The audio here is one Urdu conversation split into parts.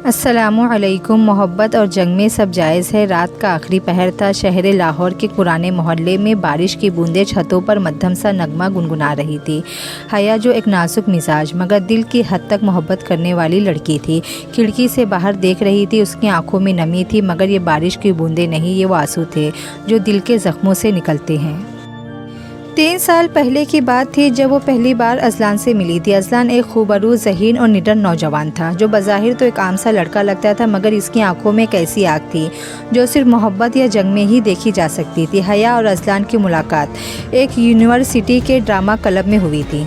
السلام علیکم۔ محبت اور جنگ میں سب جائز ہے۔ رات کا آخری پہر تھا۔ شہر لاہور کے پرانے محلے میں بارش کی بوندیں چھتوں پر مدھم سا نغمہ گنگنا رہی تھی۔ حیا جو ایک نازک مزاج مگر دل کی حد تک محبت کرنے والی لڑکی تھی، کھڑکی سے باہر دیکھ رہی تھی۔ اس کی آنکھوں میں نمی تھی مگر یہ بارش کی بوندیں نہیں، یہ وہ آنسو تھے جو دل کے زخموں سے نکلتے ہیں۔ 3 سال پہلے کی بات تھی جب وہ پہلی بار اذلان سے ملی تھی۔ اذلان ایک خوبرو، ذہین اور نڈر نوجوان تھا جو بظاہر تو ایک عام سا لڑکا لگتا تھا مگر اس کی آنکھوں میں ایک ایسی آگ تھی جو صرف محبت یا جنگ میں ہی دیکھی جا سکتی تھی۔ حیا اور اذلان کی ملاقات ایک یونیورسٹی کے ڈرامہ کلب میں ہوئی تھی۔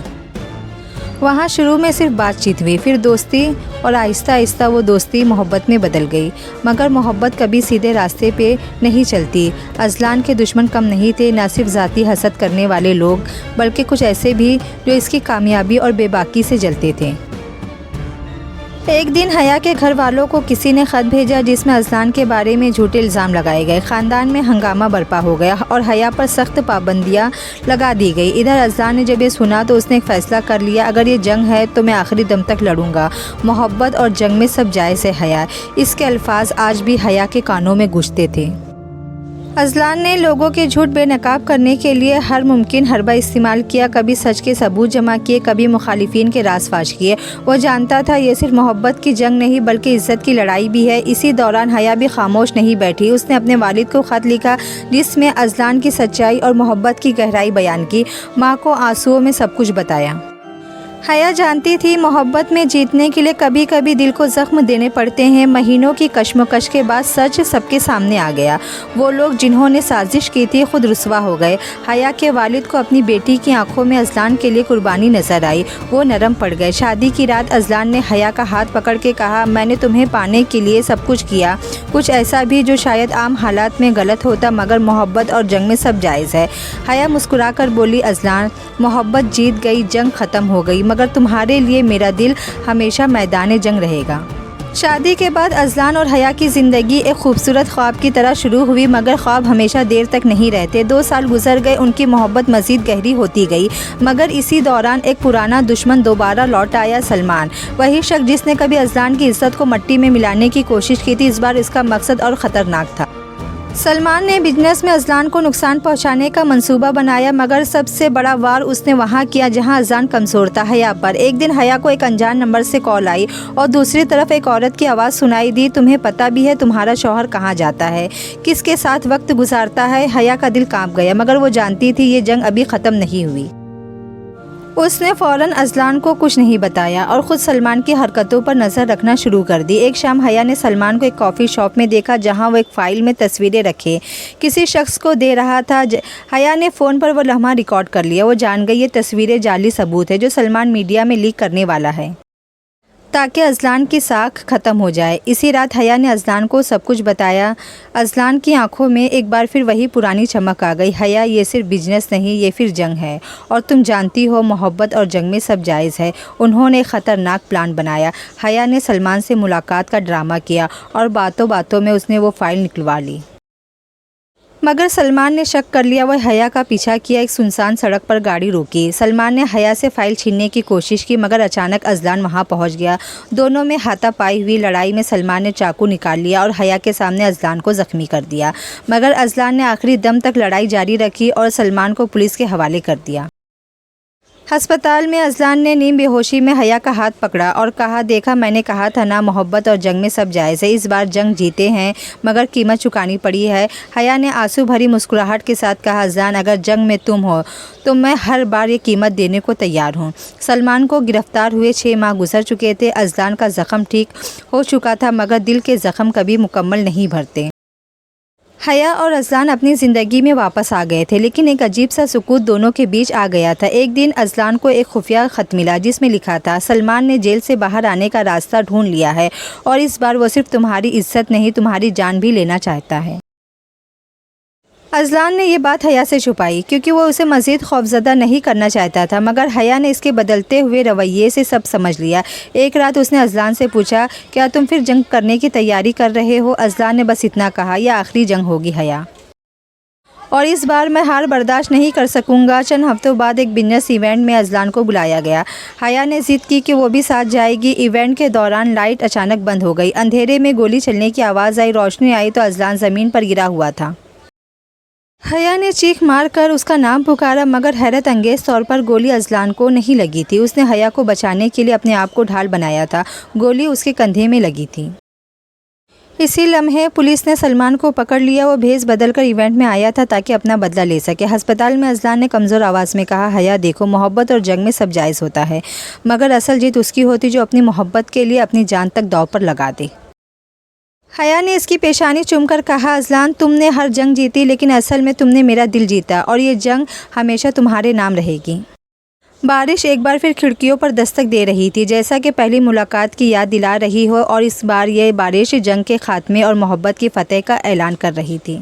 وہاں شروع میں صرف بات چیت ہوئی، پھر دوستی، اور آہستہ آہستہ وہ دوستی محبت میں بدل گئی۔ مگر محبت کبھی سیدھے راستے پہ نہیں چلتی۔ اذلان کے دشمن کم نہیں تھے، نہ صرف ذاتی حسد کرنے والے لوگ بلکہ کچھ ایسے بھی جو اس کی کامیابی اور بے باکی سے جلتے تھے۔ ایک دن حیا کے گھر والوں کو کسی نے خط بھیجا جس میں اذلان کے بارے میں جھوٹے الزام لگائے گئے۔ خاندان میں ہنگامہ برپا ہو گیا اور حیا پر سخت پابندیاں لگا دی گئی۔ ادھر اذلان نے جب یہ سنا تو اس نے ایک فیصلہ کر لیا، اگر یہ جنگ ہے تو میں آخری دم تک لڑوں گا۔ محبت اور جنگ میں سب جائز ہے حیا، اس کے الفاظ آج بھی حیا کے کانوں میں گونجتے تھے۔ اذلان نے لوگوں کے جھوٹ بے نقاب کرنے کے لیے ہر ممکن حربہ استعمال کیا، کبھی سچ کے ثبوت جمع کیے، کبھی مخالفین کے راز فاش کیے۔ وہ جانتا تھا یہ صرف محبت کی جنگ نہیں بلکہ عزت کی لڑائی بھی ہے۔ اسی دوران حیا بھی خاموش نہیں بیٹھی، اس نے اپنے والد کو خط لکھا جس میں اذلان کی سچائی اور محبت کی گہرائی بیان کی، ماں کو آنسوؤں میں سب کچھ بتایا۔ حیا جانتی تھی محبت میں جیتنے کے لیے کبھی کبھی دل کو زخم دینے پڑتے ہیں۔ مہینوں کی کشمکش کے بعد سچ سب کے سامنے آ گیا۔ وہ لوگ جنہوں نے سازش کی تھی خود رسوا ہو گئے۔ حیا کے والد کو اپنی بیٹی کی آنکھوں میں اذلان کے لیے قربانی نظر آئی، وہ نرم پڑ گئے۔ شادی کی رات اذلان نے حیا کا ہاتھ پکڑ کے کہا، میں نے تمہیں پانے کے لیے سب کچھ کیا، کچھ ایسا بھی جو شاید عام حالات میں غلط ہوتا مگر محبت اور جنگ میں سب جائز ہے۔ حیا مسکرا کر بولی، اذلان، محبت جیت گئی، جنگ ختم ہو گئی مگر تمہارے لیے میرا دل ہمیشہ میدان جنگ رہے گا۔ شادی کے بعد اذلان اور حیا کی زندگی ایک خوبصورت خواب کی طرح شروع ہوئی مگر خواب ہمیشہ دیر تک نہیں رہتے۔ 2 سال گزر گئے، ان کی محبت مزید گہری ہوتی گئی مگر اسی دوران ایک پرانا دشمن دوبارہ لوٹ آیا، سلمان۔ وہی شخص جس نے کبھی اذلان کی عزت کو مٹی میں ملانے کی کوشش کی تھی، اس بار اس کا مقصد اور خطرناک تھا۔ سلمان نے بزنس میں اذلان کو نقصان پہنچانے کا منصوبہ بنایا مگر سب سے بڑا وار اس نے وہاں کیا جہاں اذلان کمزور تھا، حیا پر۔ ایک دن حیا کو ایک انجان نمبر سے کال آئی اور دوسری طرف ایک عورت کی آواز سنائی دی، تمہیں پتہ بھی ہے تمہارا شوہر کہاں جاتا ہے، کس کے ساتھ وقت گزارتا ہے؟ حیا کا دل کانپ گیا مگر وہ جانتی تھی یہ جنگ ابھی ختم نہیں ہوئی۔ اس نے فوراً اذلان کو کچھ نہیں بتایا اور خود سلمان کی حرکتوں پر نظر رکھنا شروع کر دی۔ ایک شام حیا نے سلمان کو ایک کافی شاپ میں دیکھا جہاں وہ ایک فائل میں تصویریں رکھے کسی شخص کو دے رہا تھا۔ حیا نے فون پر وہ لمحہ ریکارڈ کر لیا۔ وہ جان گئی یہ تصویریں جعلی ثبوت ہے جو سلمان میڈیا میں لیک کرنے والا ہے تاکہ اذلان کی ساکھ ختم ہو جائے۔ اسی رات حیا نے اذلان کو سب کچھ بتایا۔ اذلان کی آنکھوں میں ایک بار پھر وہی پرانی چمک آ گئی، حیا یہ صرف بزنس نہیں، یہ پھر جنگ ہے اور تم جانتی ہو محبت اور جنگ میں سب جائز ہے۔ انہوں نے ایک خطرناک پلان بنایا۔ حیا نے سلمان سے ملاقات کا ڈرامہ کیا اور باتوں باتوں میں اس نے وہ فائل نکلوا لی۔ مگر سلمان نے شک کر لیا، وہ حیا کا پیچھا کیا۔ ایک سنسان سڑک پر گاڑی روکی، سلمان نے حیا سے فائل چھیننے کی کوشش کی مگر اچانک اذلان وہاں پہنچ گیا۔ دونوں میں ہاتھا پائی ہوئی لڑائی میں سلمان نے چاقو نکال لیا اور حیا کے سامنے اذلان کو زخمی کر دیا مگر اذلان نے آخری دم تک لڑائی جاری رکھی اور سلمان کو پولیس کے حوالے کر دیا۔ ہسپتال میں اذلان نے نیم بے ہوشی میں حیا کا ہاتھ پکڑا اور کہا، دیکھا میں نے کہا تھا نا محبت اور جنگ میں سب جائز ہے، اس بار جنگ جیتے ہیں مگر قیمت چکانی پڑی ہے۔ حیا نے آنسو بھری مسکراہٹ کے ساتھ کہا، اذلان اگر جنگ میں تم ہو تو میں ہر بار یہ قیمت دینے کو تیار ہوں۔ سلمان کو گرفتار ہوئے 6 ماہ گزر چکے تھے، اذلان کا زخم ٹھیک ہو چکا تھا مگر دل کے زخم کبھی مکمل نہیں بھرتے۔ حیا اور اذلان اپنی زندگی میں واپس آ گئے تھے لیکن ایک عجیب سا سکوت دونوں کے بیچ آ گیا تھا۔ ایک دن اذلان کو ایک خفیہ خط ملا جس میں لکھا تھا، سلمان نے جیل سے باہر آنے کا راستہ ڈھونڈ لیا ہے اور اس بار وہ صرف تمہاری عزت نہیں تمہاری جان بھی لینا چاہتا ہے۔ اذلان نے یہ بات حیا سے چھپائی کیونکہ وہ اسے مزید خوفزدہ نہیں کرنا چاہتا تھا مگر حیا نے اس کے بدلتے ہوئے رویے سے سب سمجھ لیا۔ ایک رات اس نے اذلان سے پوچھا، کیا تم پھر جنگ کرنے کی تیاری کر رہے ہو؟ اذلان نے بس اتنا کہا، یہ آخری جنگ ہوگی حیا، اور اس بار میں ہار برداشت نہیں کر سکوں گا۔ چند ہفتوں بعد ایک بزنس ایونٹ میں اذلان کو بلایا گیا۔ حیا نے ضد کی کہ وہ بھی ساتھ جائے گی۔ ایونٹ کے دوران لائٹ اچانک بند ہو گئی، اندھیرے میں گولی چلنے کی آواز آئی، روشنی آئی تو اذلان زمین پر گرا ہوا تھا۔ حیا نے چیخ مار کر اس کا نام پکارا، مگر حیرت انگیز طور پر گولی اذلان کو نہیں لگی تھی۔ اس نے حیا کو بچانے کے لیے اپنے آپ کو ڈھال بنایا تھا۔ گولی اس کے کندھے میں لگی تھی۔ اسی لمحے پولیس نے سلمان کو پکڑ لیا۔ وہ بھیس بدل کر ایونٹ میں آیا تھا تاکہ اپنا بدلہ لے سکے۔ ہسپتال میں اذلان نے کمزور آواز میں کہا، حیا دیکھو، محبت اور جنگ میں سب جائز ہوتا ہے، مگر اصل جیت اس کی ہوتی جو اپنی محبت کے لیے اپنی جان تک داؤ پر لگا دے۔ حیا نے اس کی پیشانی چوم کر کہا، اذلان تم نے ہر جنگ جیتی، لیکن اصل میں تم نے میرا دل جیتا، اور یہ جنگ ہمیشہ تمہارے نام رہے گی۔ بارش ایک بار پھر کھڑکیوں پر دستک دے رہی تھی، جیسا کہ پہلی ملاقات کی یاد دلا رہی ہو، اور اس بار یہ بارش جنگ کے خاتمے اور محبت کی فتح کا اعلان کر رہی تھی۔